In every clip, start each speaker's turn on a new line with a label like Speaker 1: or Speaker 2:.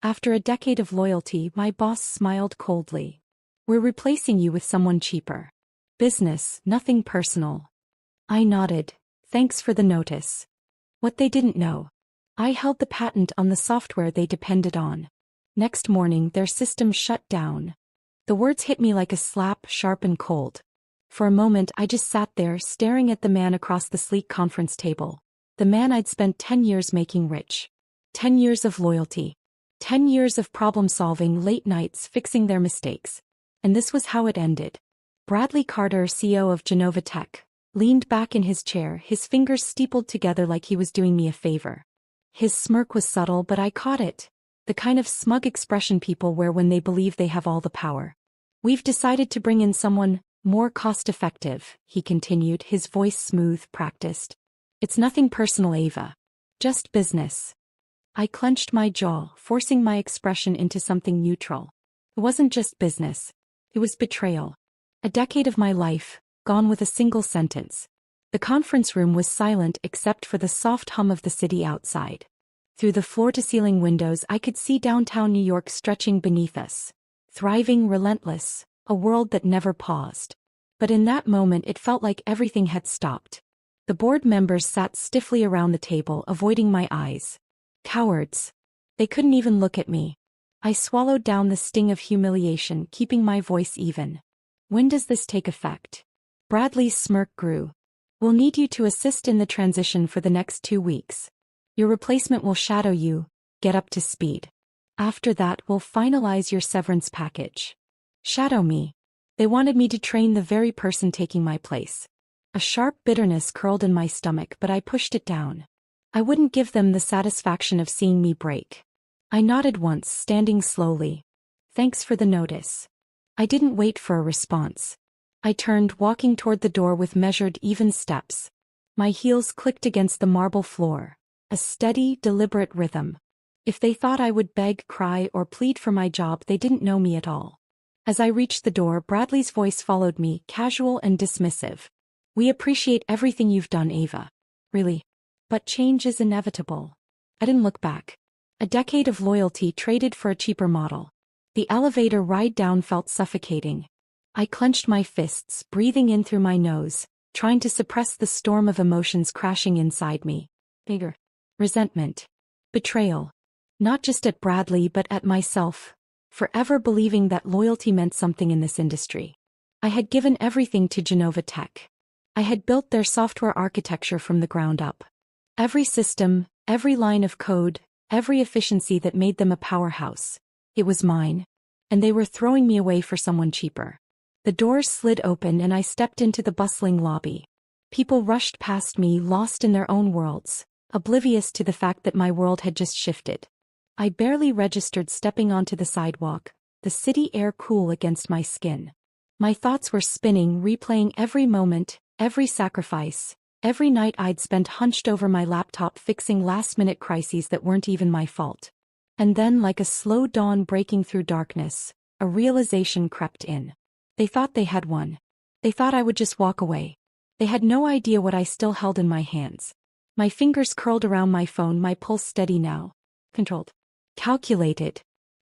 Speaker 1: After a decade of loyalty, my boss smiled coldly. We're replacing you with someone cheaper. Business, nothing personal. I nodded. Thanks for the notice. What they didn't know. I held the patent on the software they depended on. Next morning, their system shut down. The words hit me like a slap, sharp and cold. For a moment, I just sat there, staring at the man across the sleek conference table. The man I'd spent 10 years making rich. 10 years of loyalty. 10 years of problem-solving, late nights fixing their mistakes. And this was how it ended. Bradley Carter, CEO of Goova Tech, leaned back in his chair, his fingers steepled together like he was doing me a favor. His smirk was subtle, but I caught it. The kind of smug expression people wear when they believe they have all the power. We've decided to bring in someone more cost-effective, he continued, his voice smooth, practiced. It's nothing personal, Ava. Just business. I clenched my jaw, forcing my expression into something neutral. It wasn't just business. It was betrayal. A decade of my life, gone with a single sentence. The conference room was silent except for the soft hum of the city outside. Through the floor-to-ceiling windows I could see downtown New York stretching beneath us. Thriving, relentless, a world that never paused. But in that moment it felt like everything had stopped. The board members sat stiffly around the table, avoiding my eyes. Cowards. They couldn't even look at me. I swallowed down the sting of humiliation, keeping my voice even. When does this take effect? Bradley's smirk grew. We'll need you to assist in the transition for the next 2 weeks. Your replacement will shadow you, get up to speed. After that, we'll finalize your severance package. Shadow me. They wanted me to train the very person taking my place. A sharp bitterness curled in my stomach, but I pushed it down. I wouldn't give them the satisfaction of seeing me break. I nodded once, standing slowly. Thanks for the notice. I didn't wait for a response. I turned, walking toward the door with measured, even steps. My heels clicked against the marble floor. A steady, deliberate rhythm. If they thought I would beg, cry, or plead for my job, they didn't know me at all. As I reached the door, Bradley's voice followed me, casual and dismissive. We appreciate everything you've done, Ava. Really. But change is inevitable. I didn't look back. A decade of loyalty traded for a cheaper model. The elevator ride down felt suffocating. I clenched my fists, breathing in through my nose, trying to suppress the storm of emotions crashing inside me. Anger. Resentment. Betrayal. Not just at Bradley but at myself. Forever believing that loyalty meant something in this industry. I had given everything to Goova Tech. I had built their software architecture from the ground up. Every system, every line of code, every efficiency that made them a powerhouse. It was mine. And they were throwing me away for someone cheaper. The doors slid open and I stepped into the bustling lobby. People rushed past me, lost in their own worlds, oblivious to the fact that my world had just shifted. I barely registered stepping onto the sidewalk, the city air cool against my skin. My thoughts were spinning, replaying every moment, every sacrifice, every night I'd spent hunched over my laptop fixing last-minute crises that weren't even my fault. And then, like a slow dawn breaking through darkness, a realization crept in. They thought they had won. They thought I would just walk away. They had no idea what I still held in my hands. My fingers curled around my phone, my pulse steady now. Controlled. Calculated.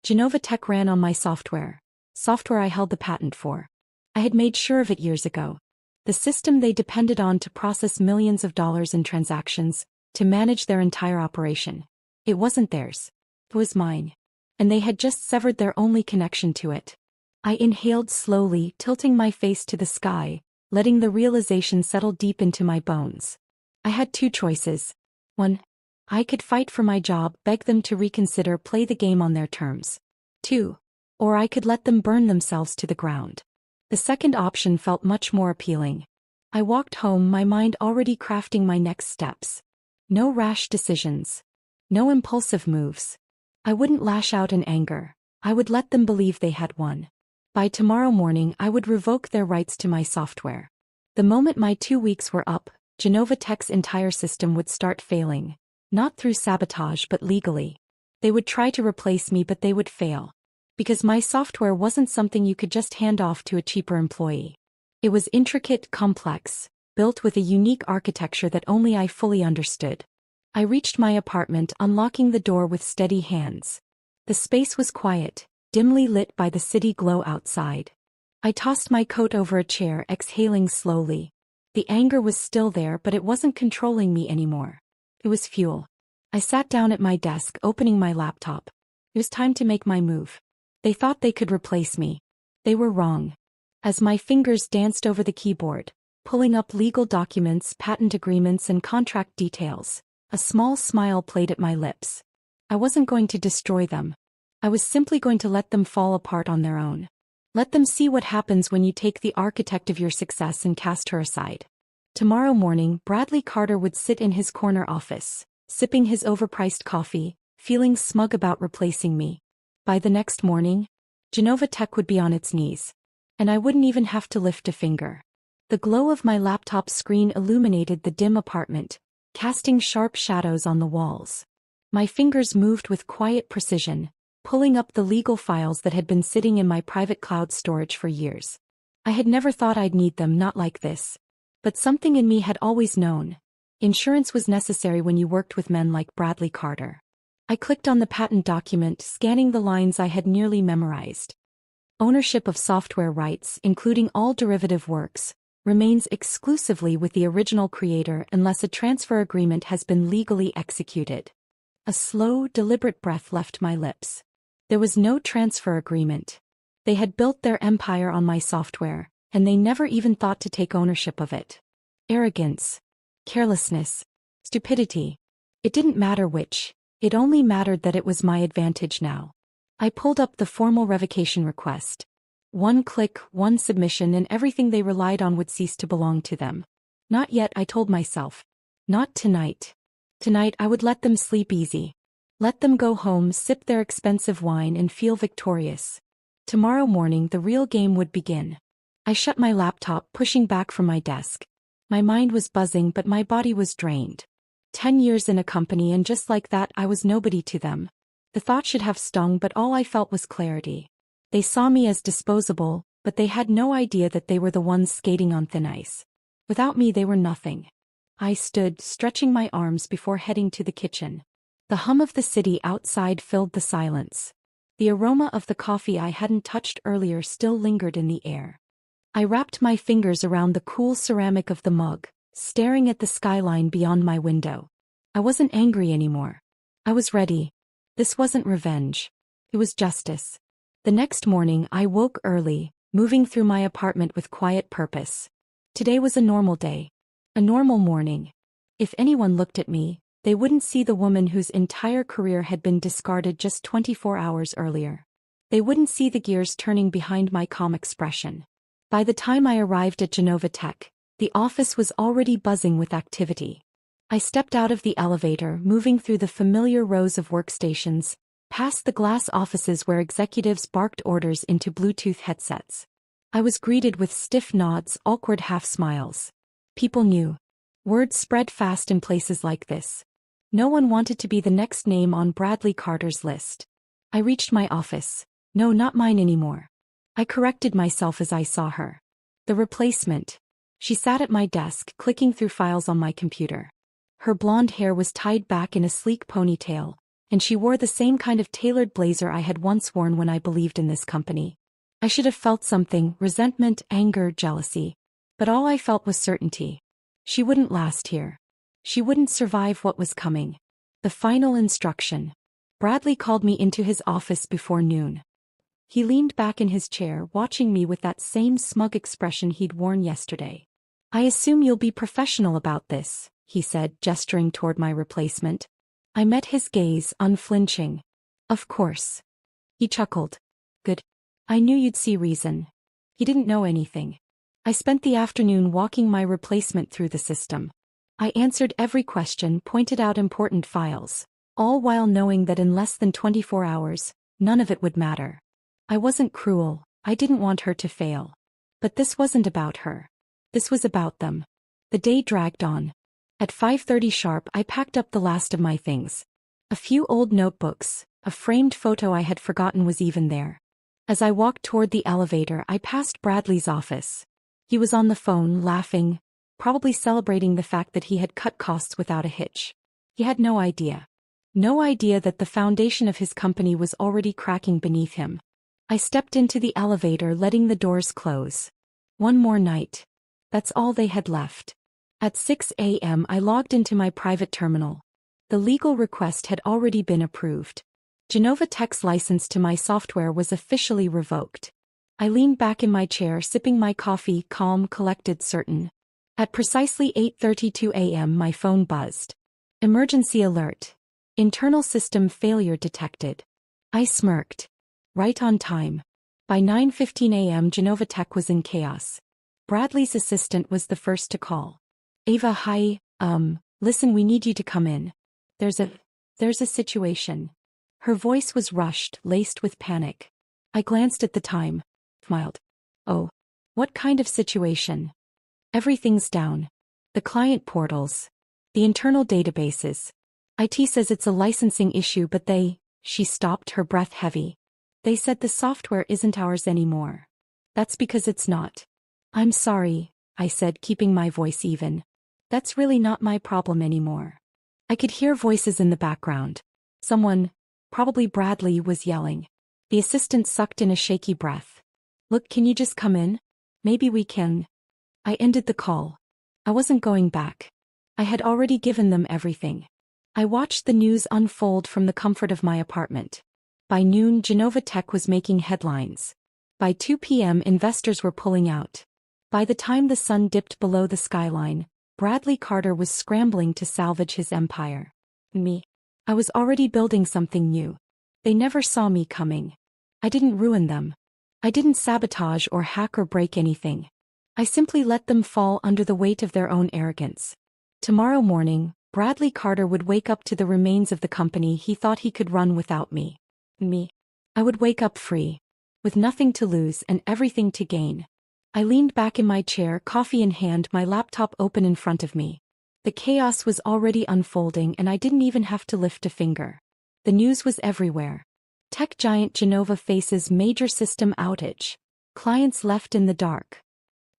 Speaker 1: Goova Tech ran on my software. Software I held the patent for. I had made sure of it years ago. The system they depended on to process millions of dollars in transactions, to manage their entire operation. It wasn't theirs. It was mine. And they had just severed their only connection to it. I inhaled slowly, tilting my face to the sky, letting the realization settle deep into my bones. I had 2 choices. 1. I could fight for my job, beg them to reconsider, play the game on their terms. 2. Or I could let them burn themselves to the ground. The second option felt much more appealing. I walked home, my mind already crafting my next steps. No rash decisions. No impulsive moves. I wouldn't lash out in anger. I would let them believe they had won. By tomorrow morning I would revoke their rights to my software. The moment my 2 weeks were up, Goova Tech's entire system would start failing. Not through sabotage but legally. They would try to replace me but they would fail. Because my software wasn't something you could just hand off to a cheaper employee. It was intricate, complex, built with a unique architecture that only I fully understood. I reached my apartment, unlocking the door with steady hands. The space was quiet, dimly lit by the city glow outside. I tossed my coat over a chair, exhaling slowly. The anger was still there, but it wasn't controlling me anymore. It was fuel. I sat down at my desk, opening my laptop. It was time to make my move. They thought they could replace me. They were wrong. As my fingers danced over the keyboard, pulling up legal documents, patent agreements, and contract details, a small smile played at my lips. I wasn't going to destroy them. I was simply going to let them fall apart on their own. Let them see what happens when you take the architect of your success and cast her aside. Tomorrow morning, Bradley Carter would sit in his corner office, sipping his overpriced coffee, feeling smug about replacing me. By the next morning, Goova Tech would be on its knees. And I wouldn't even have to lift a finger. The glow of my laptop screen illuminated the dim apartment, casting sharp shadows on the walls. My fingers moved with quiet precision, pulling up the legal files that had been sitting in my private cloud storage for years. I had never thought I'd need them, not like this. But something in me had always known. Insurance was necessary when you worked with men like Bradley Carter. I clicked on the patent document, scanning the lines I had nearly memorized. Ownership of software rights, including all derivative works, remains exclusively with the original creator unless a transfer agreement has been legally executed. A slow, deliberate breath left my lips. There was no transfer agreement. They had built their empire on my software, and they never even thought to take ownership of it. Arrogance, carelessness, stupidity. It didn't matter which, it only mattered that it was my advantage now. I pulled up the formal revocation request. One click, one submission, and everything they relied on would cease to belong to them. Not yet, I told myself. Not tonight. Tonight I would let them sleep easy. Let them go home, sip their expensive wine, and feel victorious. Tomorrow morning the real game would begin. I shut my laptop, pushing back from my desk. My mind was buzzing, but my body was drained. 10 years in a company, and just like that I was nobody to them. The thought should have stung, but all I felt was clarity. They saw me as disposable, but they had no idea that they were the ones skating on thin ice. Without me they were nothing. I stood, stretching my arms before heading to the kitchen. The hum of the city outside filled the silence. The aroma of the coffee I hadn't touched earlier still lingered in the air. I wrapped my fingers around the cool ceramic of the mug, staring at the skyline beyond my window. I wasn't angry anymore. I was ready. This wasn't revenge. It was justice. The next morning I woke early, moving through my apartment with quiet purpose. Today was a normal day. A normal morning. If anyone looked at me, they wouldn't see the woman whose entire career had been discarded just 24 hours earlier. They wouldn't see the gears turning behind my calm expression. By the time I arrived at Goova Tech, the office was already buzzing with activity. I stepped out of the elevator, moving through the familiar rows of workstations, past the glass offices where executives barked orders into Bluetooth headsets. I was greeted with stiff nods, awkward half-smiles. People knew. Word spread fast in places like this. No one wanted to be the next name on Bradley Carter's list. I reached my office. No, not mine anymore. I corrected myself as I saw her. The replacement. She sat at my desk, clicking through files on my computer. Her blonde hair was tied back in a sleek ponytail, and she wore the same kind of tailored blazer I had once worn when I believed in this company. I should have felt something, resentment, anger, jealousy. But all I felt was certainty. She wouldn't last here. She wouldn't survive what was coming. The final instruction. Bradley called me into his office before noon. He leaned back in his chair, watching me with that same smug expression he'd worn yesterday. "I assume you'll be professional about this," he said, gesturing toward my replacement. I met his gaze, unflinching. "Of course." He chuckled. "Good. I knew you'd see reason." He didn't know anything. I spent the afternoon walking my replacement through the system. I answered every question, pointed out important files, all while knowing that in less than 24 hours, none of it would matter. I wasn't cruel, I didn't want her to fail. But this wasn't about her. This was about them. The day dragged on. At 5:30 sharp I packed up the last of my things. A few old notebooks, a framed photo I had forgotten was even there. As I walked toward the elevator I passed Bradley's office. He was on the phone, laughing, probably celebrating the fact that he had cut costs without a hitch. He had no idea. No idea that the foundation of his company was already cracking beneath him. I stepped into the elevator, letting the doors close. One more night. That's all they had left. At 6 a.m. I logged into my private terminal. The legal request had already been approved. Goova Tech's license to my software was officially revoked. I leaned back in my chair, sipping my coffee, calm, collected, certain. At precisely 8:32 a.m. my phone buzzed. Emergency alert. Internal system failure detected. I smirked. Right on time. By 9:15 a.m. Goova Tech was in chaos. Bradley's assistant was the first to call. Ava, hi, listen, we need you to come in. There's a situation. Her voice was rushed, laced with panic. I glanced at the time. Smiled. Oh. What kind of situation? Everything's down. The client portals. The internal databases. IT says it's a licensing issue, but she stopped, her breath heavy. They said the software isn't ours anymore. That's because it's not. I'm sorry, I said, keeping my voice even. That's really not my problem anymore. I could hear voices in the background. Someone, probably Bradley, was yelling. The assistant sucked in a shaky breath. Look, can you just come in? Maybe we can. I ended the call. I wasn't going back. I had already given them everything. I watched the news unfold from the comfort of my apartment. By noon, Goova Tech was making headlines. By 2 p.m. investors were pulling out. By the time the sun dipped below the skyline, Bradley Carter was scrambling to salvage his empire. Me. I was already building something new. They never saw me coming. I didn't ruin them. I didn't sabotage or hack or break anything. I simply let them fall under the weight of their own arrogance. Tomorrow morning, Bradley Carter would wake up to the remains of the company he thought he could run without me. I would wake up free. With nothing to lose and everything to gain. I leaned back in my chair, coffee in hand, my laptop open in front of me. The chaos was already unfolding and I didn't even have to lift a finger. The news was everywhere. Tech giant Goova faces major system outage. Clients left in the dark.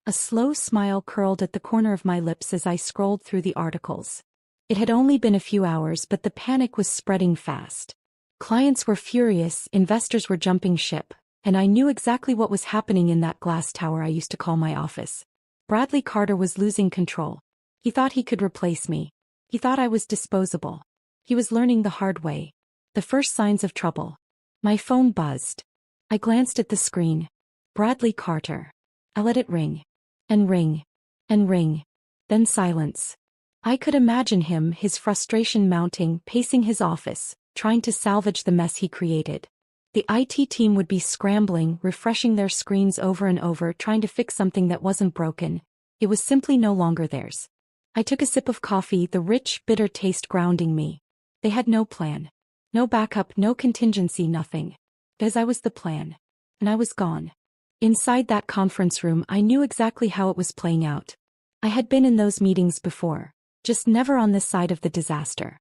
Speaker 1: A slow smile curled at the corner of my lips as I scrolled through the articles. It had only been a few hours, but the panic was spreading fast. Clients were furious, investors were jumping ship, and I knew exactly what was happening in that glass tower I used to call my office. Bradley Carter was losing control. He thought he could replace me. He thought I was disposable. He was learning the hard way. The first signs of trouble. My phone buzzed. I glanced at the screen. Bradley Carter. I let it ring. And ring. And ring. Then silence. I could imagine him, his frustration mounting, pacing his office, trying to salvage the mess he created. The IT team would be scrambling, refreshing their screens over and over, trying to fix something that wasn't broken. It was simply no longer theirs. I took a sip of coffee, the rich, bitter taste grounding me. They had no plan. No backup, no contingency, nothing. Because I was the plan. And I was gone. Inside that conference room, I knew exactly how it was playing out. I had been in those meetings before, just never on this side of the disaster.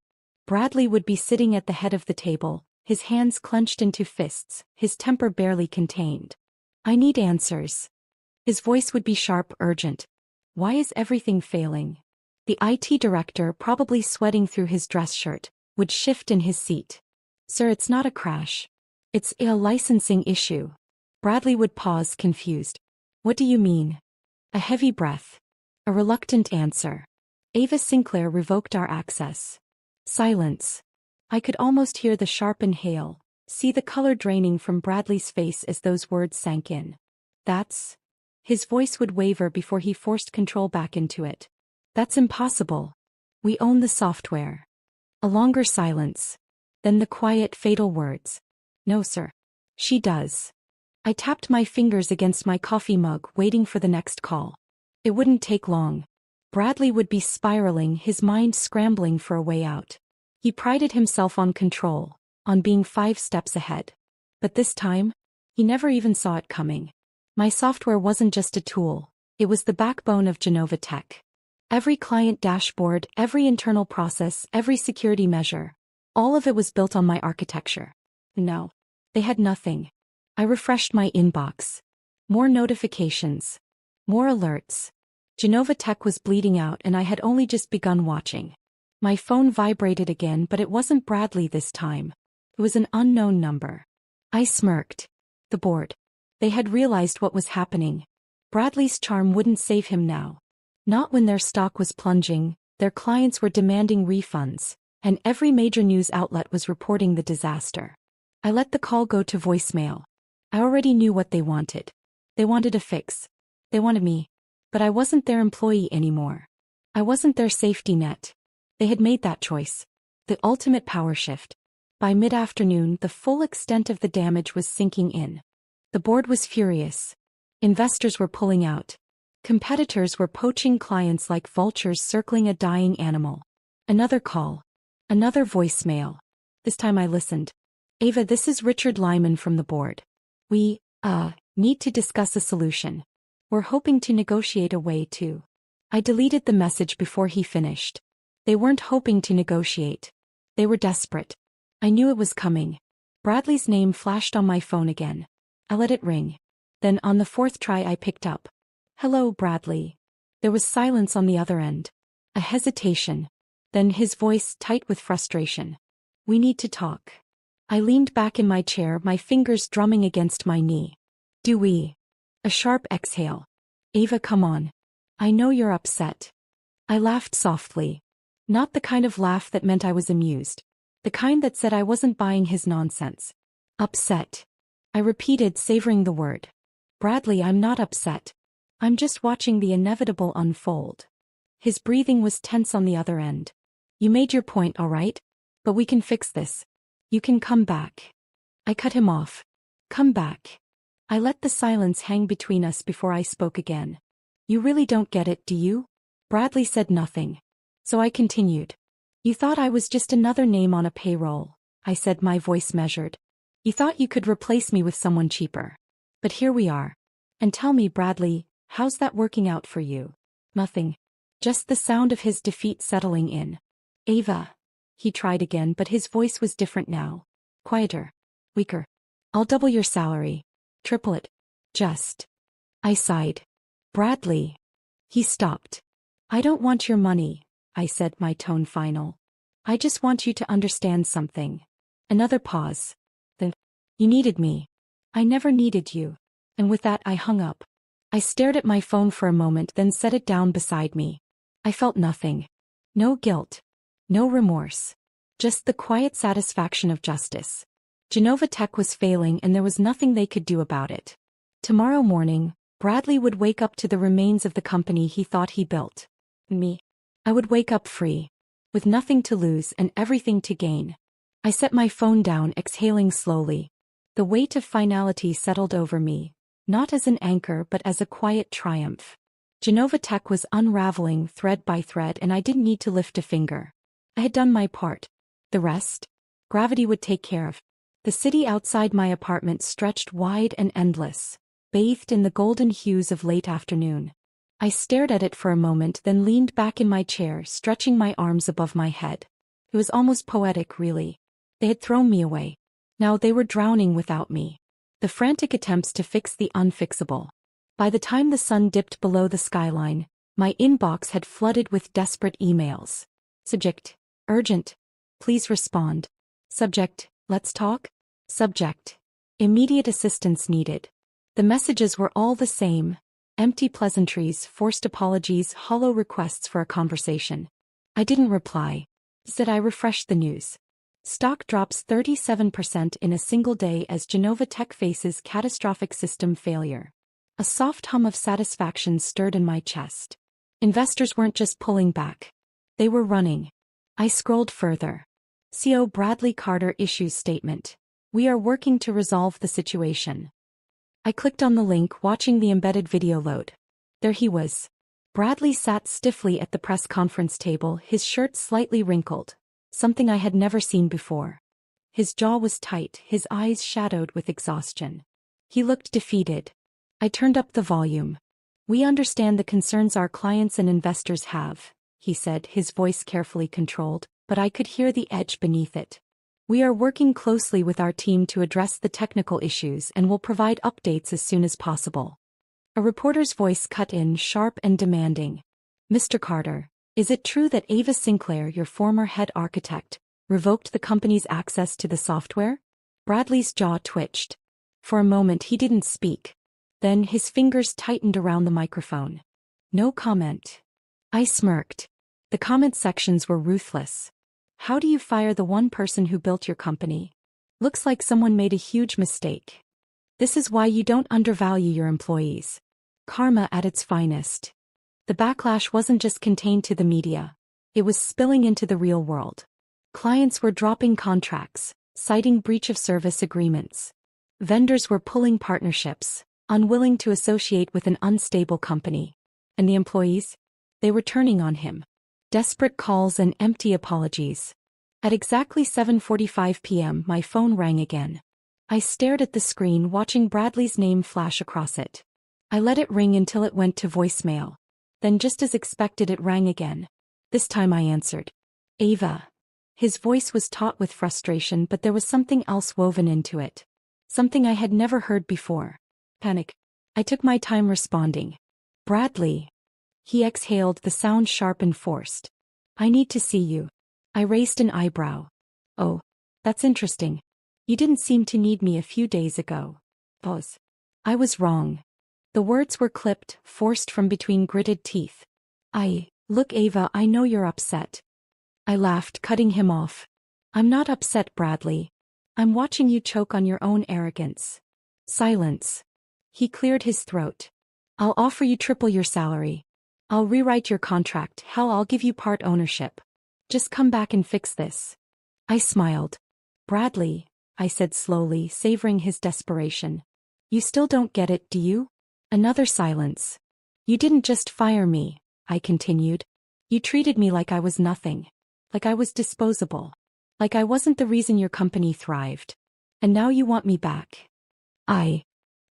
Speaker 1: Bradley would be sitting at the head of the table, his hands clenched into fists, his temper barely contained. I need answers. His voice would be sharp, urgent. Why is everything failing? The IT director, probably sweating through his dress shirt, would shift in his seat. Sir, it's not a crash. It's a licensing issue. Bradley would pause, confused. What do you mean? A heavy breath. A reluctant answer. Ava Sinclair revoked our access. Silence. I could almost hear the sharp inhale, see the color draining from Bradley's face as those words sank in. That's... His voice would waver before he forced control back into it. That's impossible. We own the software. A longer silence. Then the quiet, fatal words. No, sir. She does. I tapped my fingers against my coffee mug, waiting for the next call. It wouldn't take long. Bradley would be spiraling, his mind scrambling for a way out. He prided himself on control, on being 5 steps ahead. But this time, he never even saw it coming. My software wasn't just a tool, it was the backbone of Goova Tech. Every client dashboard, every internal process, every security measure, all of it was built on my architecture. No, they had nothing. I refreshed my inbox. More notifications. More alerts. Goova Tech was bleeding out and I had only just begun watching. My phone vibrated again, but it wasn't Bradley this time. It was an unknown number. I smirked. The board. They had realized what was happening. Bradley's charm wouldn't save him now. Not when their stock was plunging, their clients were demanding refunds, and every major news outlet was reporting the disaster. I let the call go to voicemail. I already knew what they wanted. They wanted a fix. They wanted me. But I wasn't their employee anymore. I wasn't their safety net. They had made that choice. The ultimate power shift. By mid-afternoon, the full extent of the damage was sinking in. The board was furious. Investors were pulling out. Competitors were poaching clients like vultures circling a dying animal. Another call. Another voicemail. This time I listened. Ava, this is Richard Lyman from the board. We, need to discuss a solution. We're hoping to negotiate a way to. I deleted the message before he finished. They weren't hoping to negotiate. They were desperate. I knew it was coming. Bradley's name flashed on my phone again. I let it ring. Then on the fourth try I picked up. Hello, Bradley. There was silence on the other end. A hesitation. Then his voice tight with frustration. We need to talk. I leaned back in my chair, my fingers drumming against my knee. Do we? A sharp exhale. Ava, come on. I know you're upset. I laughed softly. Not the kind of laugh that meant I was amused. The kind that said I wasn't buying his nonsense. Upset. I repeated, savoring the word. Bradley, I'm not upset. I'm just watching the inevitable unfold. His breathing was tense on the other end. You made your point, all right? But we can fix this. You can come back. I cut him off. Come back. I let the silence hang between us before I spoke again. You really don't get it, do you? Bradley said nothing. So I continued. You thought I was just another name on a payroll, I said, my voice measured. You thought you could replace me with someone cheaper. But here we are. And tell me, Bradley, how's that working out for you? Nothing. Just the sound of his defeat settling in. Ava. He tried again, but his voice was different now. Quieter. Weaker. I'll double your salary. Triple it. Just. I sighed. Bradley. He stopped. I don't want your money, I said, my tone final. I just want you to understand something. Another pause. Then. You needed me. I never needed you. And with that I hung up. I stared at my phone for a moment, then set it down beside me. I felt nothing. No guilt. No remorse. Just the quiet satisfaction of justice. Goova Tech was failing and there was nothing they could do about it. Tomorrow morning, Bradley would wake up to the remains of the company he thought he built. Me. I would wake up free. With nothing to lose and everything to gain. I set my phone down, exhaling slowly. The weight of finality settled over me, not as an anchor but as a quiet triumph. Goova Tech was unraveling thread by thread and I didn't need to lift a finger. I had done my part. The rest? Gravity would take care of. The city outside my apartment stretched wide and endless, bathed in the golden hues of late afternoon. I stared at it for a moment, then leaned back in my chair, stretching my arms above my head. It was almost poetic, really. They had thrown me away. Now they were drowning without me. The frantic attempts to fix the unfixable. By the time the sun dipped below the skyline, my inbox had flooded with desperate emails. Subject. Urgent. Please respond. Subject. Let's talk. Subject. Immediate assistance needed. The messages were all the same. Empty pleasantries, forced apologies, hollow requests for a conversation. I didn't reply. Instead I refreshed the news. Stock drops 37% in a single day as Goova Tech faces catastrophic system failure. A soft hum of satisfaction stirred in my chest. Investors weren't just pulling back. They were running. I scrolled further. CEO Bradley Carter issues statement. We are working to resolve the situation. I clicked on the link, watching the embedded video load. There he was. Bradley sat stiffly at the press conference table, his shirt slightly wrinkled, something I had never seen before. His jaw was tight, his eyes shadowed with exhaustion. He looked defeated. I turned up the volume. We understand the concerns our clients and investors have, he said, his voice carefully controlled, but I could hear the edge beneath it. We are working closely with our team to address the technical issues and will provide updates as soon as possible. A reporter's voice cut in, sharp and demanding. Mr. Carter, Is it true that Ava Sinclair, your former head architect, revoked the company's access to the software? Bradley's jaw twitched. For a moment he didn't speak. Then his fingers tightened around the microphone. No comment. I smirked. The comment sections were ruthless. How do you fire the one person who built your company? Looks like someone made a huge mistake. This is why you don't undervalue your employees. Karma at its finest. The backlash wasn't just contained to the media. It was spilling into the real world. Clients were dropping contracts, citing breach of service agreements. Vendors were pulling partnerships, unwilling to associate with an unstable company. And the employees? They were turning on him. Desperate calls and empty apologies. At exactly 7:45 p.m. my phone rang again. I stared at the screen, watching Bradley's name flash across it. I let it ring until it went to voicemail. Then, just as expected, it rang again. This time I answered. Ava. His voice was taut with frustration, but there was something else woven into it. Something I had never heard before. Panic. I took my time responding. Bradley. He exhaled, the sound sharp and forced. I need to see you. I raised an eyebrow. Oh, that's interesting. You didn't seem to need me a few days ago. Pause. I was wrong. The words were clipped, forced from between gritted teeth. Look Ava, I know you're upset. I laughed, cutting him off. I'm not upset, Bradley. I'm watching you choke on your own arrogance. Silence. He cleared his throat. I'll offer you triple your salary. I'll rewrite your contract. Hell, I'll give you part ownership. Just come back and fix this. I smiled. Bradley, I said slowly, savoring his desperation. You still don't get it, do you? Another silence. You didn't just fire me, I continued. You treated me like I was nothing. Like I was disposable. Like I wasn't the reason your company thrived. And now you want me back.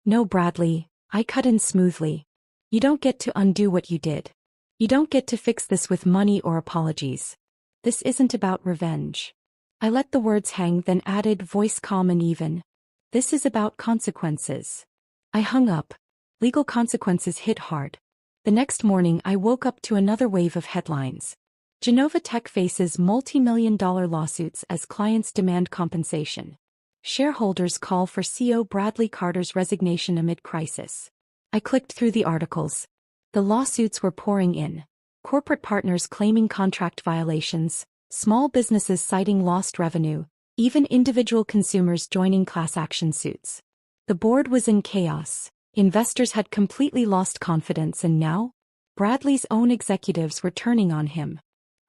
Speaker 1: No, Bradley, I cut in smoothly. You don't get to undo what you did. You don't get to fix this with money or apologies. This isn't about revenge. I let the words hang, then added, voice calm and even. This is about consequences. I hung up. Legal consequences hit hard. The next morning I woke up to another wave of headlines. Goova Tech faces multi-million-dollar lawsuits as clients demand compensation. Shareholders call for CEO Bradley Carter's resignation amid crisis. I clicked through the articles. The lawsuits were pouring in. Corporate partners claiming contract violations, small businesses citing lost revenue, even individual consumers joining class action suits. The board was in chaos. Investors had completely lost confidence, and now, Bradley's own executives were turning on him.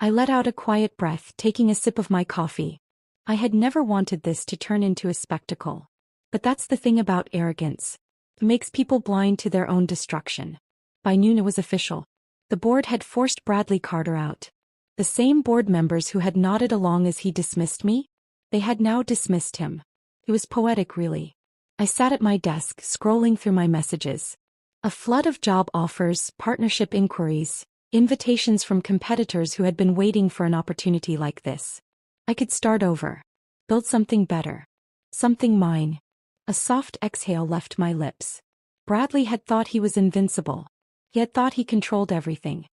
Speaker 1: I let out a quiet breath, taking a sip of my coffee. I had never wanted this to turn into a spectacle. But that's the thing about arrogance. It makes people blind to their own destruction. By noon it was official. The board had forced Bradley Carter out. The same board members who had nodded along as he dismissed me? They had now dismissed him. It was poetic, really. I sat at my desk, scrolling through my messages. A flood of job offers, partnership inquiries, invitations from competitors who had been waiting for an opportunity like this. I could start over. Build something better. Something mine. A soft exhale left my lips. Bradley had thought he was invincible. He had thought he controlled everything.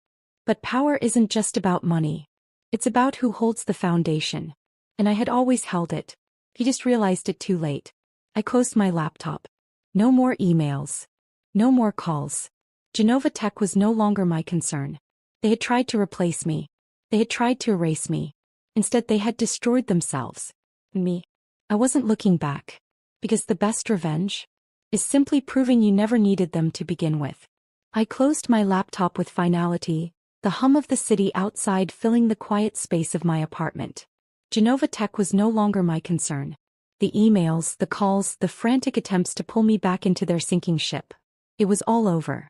Speaker 1: But power isn't just about money. It's about who holds the foundation. And I had always held it. He just realized it too late. I closed my laptop. No more emails. No more calls. Goova Tech was no longer my concern. They had tried to replace me. They had tried to erase me. Instead, they had destroyed themselves. And me. I wasn't looking back. Because the best revenge is simply proving you never needed them to begin with. I closed my laptop with finality, the hum of the city outside filling the quiet space of my apartment. Goova Tech was no longer my concern. The emails, the calls, the frantic attempts to pull me back into their sinking ship. It was all over.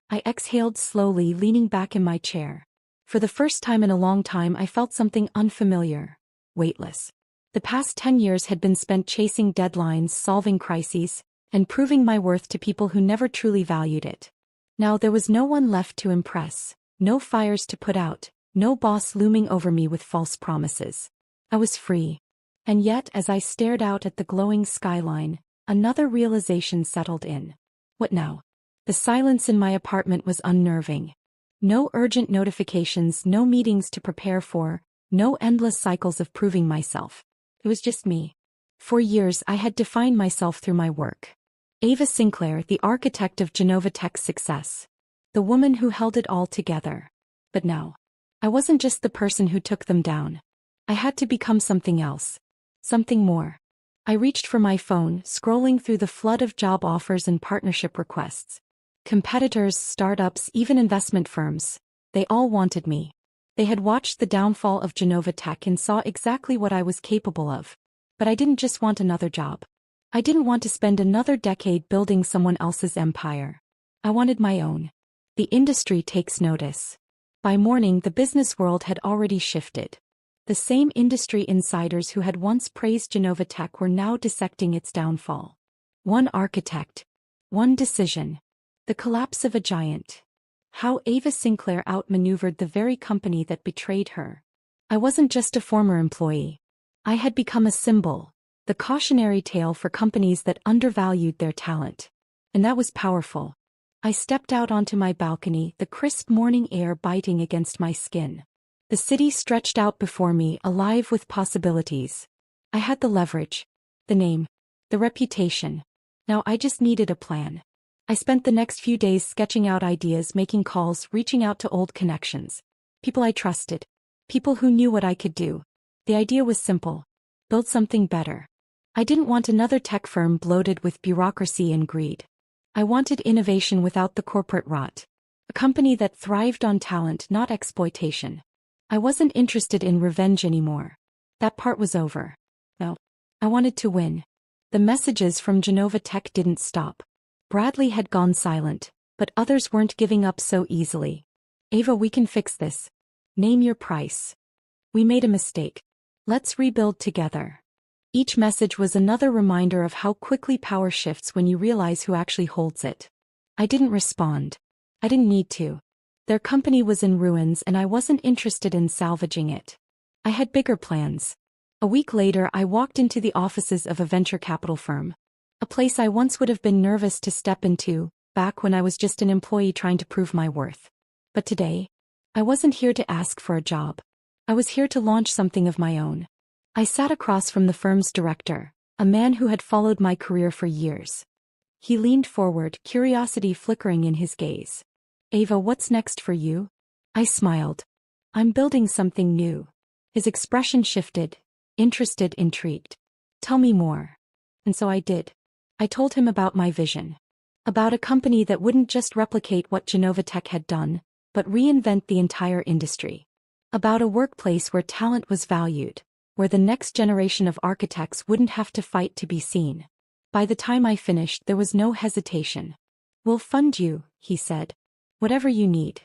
Speaker 1: I exhaled slowly, leaning back in my chair. For the first time in a long time I felt something unfamiliar. Weightless. The past 10 years had been spent chasing deadlines, solving crises, and proving my worth to people who never truly valued it. Now there was no one left to impress, no fires to put out, no boss looming over me with false promises. I was free. And yet, as I stared out at the glowing skyline, another realization settled in. What now? The silence in my apartment was unnerving. No urgent notifications, no meetings to prepare for, no endless cycles of proving myself. It was just me. For years I had defined myself through my work. Ava Sinclair, the architect of Goova Tech's success. The woman who held it all together. But now, I wasn't just the person who took them down. I had to become something else. Something more. I reached for my phone, scrolling through the flood of job offers and partnership requests. Competitors, startups, even investment firms. They all wanted me. They had watched the downfall of Goova Tech and saw exactly what I was capable of. But I didn't just want another job. I didn't want to spend another decade building someone else's empire. I wanted my own. The industry takes notice. By morning, the business world had already shifted. The same industry insiders who had once praised Goova Tech were now dissecting its downfall. One architect. One decision. The collapse of a giant. How Ava Sinclair outmaneuvered the very company that betrayed her. I wasn't just a former employee. I had become a symbol, the cautionary tale for companies that undervalued their talent. And that was powerful. I stepped out onto my balcony, the crisp morning air biting against my skin. The city stretched out before me, alive with possibilities. I had the leverage, the name, the reputation. Now I just needed a plan. I spent the next few days sketching out ideas, making calls, reaching out to old connections. People I trusted. People who knew what I could do. The idea was simple. Build something better. I didn't want another tech firm bloated with bureaucracy and greed. I wanted innovation without the corporate rot. A company that thrived on talent, not exploitation. I wasn't interested in revenge anymore. That part was over. No. I wanted to win. The messages from Goova Tech didn't stop. Bradley had gone silent, but others weren't giving up so easily. Ava, we can fix this. Name your price. We made a mistake. Let's rebuild together. Each message was another reminder of how quickly power shifts when you realize who actually holds it. I didn't respond. I didn't need to. Their company was in ruins and I wasn't interested in salvaging it. I had bigger plans. A week later, I walked into the offices of a venture capital firm. A place I once would have been nervous to step into, back when I was just an employee trying to prove my worth. But today, I wasn't here to ask for a job. I was here to launch something of my own. I sat across from the firm's director, a man who had followed my career for years. He leaned forward, curiosity flickering in his gaze. Ava, what's next for you? I smiled. I'm building something new. His expression shifted, interested, intrigued. Tell me more. And so I did. I told him about my vision. About a company that wouldn't just replicate what Goova Tech had done, but reinvent the entire industry. About a workplace where talent was valued, where the next generation of architects wouldn't have to fight to be seen. By the time I finished, there was no hesitation. We'll fund you, he said. Whatever you need.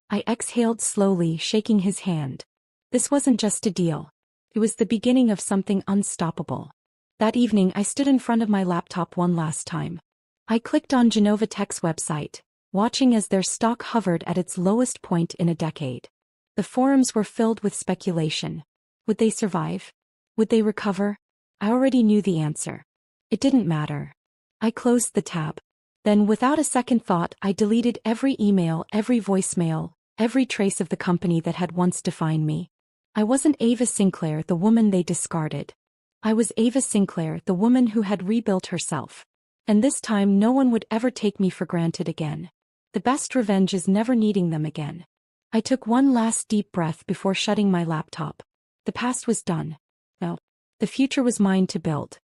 Speaker 1: I exhaled slowly, shaking his hand. This wasn't just a deal. It was the beginning of something unstoppable. That evening, I stood in front of my laptop one last time. I clicked on Goova Tech's website, watching as their stock hovered at its lowest point in a decade. The forums were filled with speculation. Would they survive? Would they recover? I already knew the answer. It didn't matter. I closed the tab. Then, without a second thought, I deleted every email, every voicemail, every trace of the company that had once defined me. I wasn't Ava Sinclair, the woman they discarded. I was Ava Sinclair, the woman who had rebuilt herself. And this time no one would ever take me for granted again. The best revenge is never needing them again. I took one last deep breath before shutting my laptop. The past was done. No. The future was mine to build.